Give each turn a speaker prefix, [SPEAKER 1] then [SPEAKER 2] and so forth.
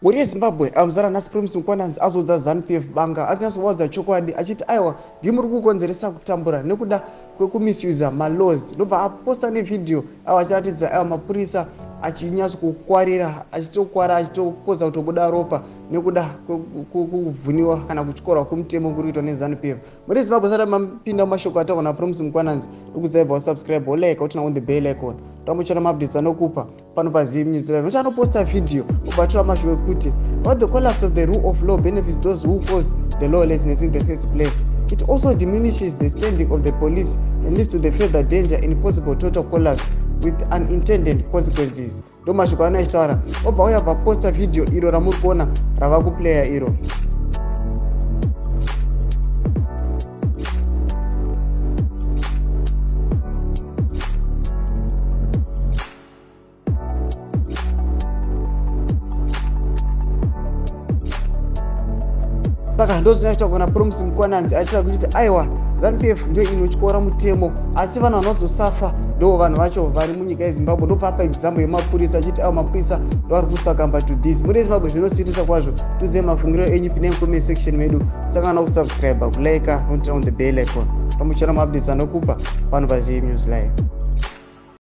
[SPEAKER 1] Muri yeZimbabwe amuzara nhasi Promise Mkwananzi azodza ZANU-PF banga atinyasowadza chokwadi achiti aiwa ndimuri kukonzeresa kutambura nekuda kwekumisuse malaws. Ndobva aposta nevidhio achiratidza aiwa mapurisa achinyatsokukwara achitokwara achitopoza kutobuda ropa nekuda kuvhuniwa kana kutyorwa kwemutemo kuri kuitwa neZANU-PF. Muri Zimbabwe sada mapinda mashoko ataurwa naPromise Mkwananzi ukudzaiva usubscribe like utina on the bell icon tamuchana maupdates anokupa pano paZim News Live. Nocha anoposta video ubatura mashoko ekuti what the collapse of the rule of law benefits those who caused the lawlessness in the first place. It also diminishes the standing of the police and leads to the further danger in possible total collapse with unintended consequences. Ndo mashoko anoachitaura obva uyabva posta video iro ramuri kuona rava kuplaya iro. Saka ndo zvinoita kuona Promise Mkwananzi achira kuti aiwa ZANU-PF ndio inotyora mutemo asi vanhu vanozosafa ndo vanhu vacho vari munyika yeZimbabwe. Ndo papa example yemapurisa achiti aiwa mapurisa ndo ari kusakamba to this. Muri yeZimbabwe zvinosirisa kwazvo. Tudze mafungiro enyu pine comment section medu. Musakana kusubscribe, kulike, nokuturn on the bell icon. Tamuchera maupdates anokupa pano paZim News Live.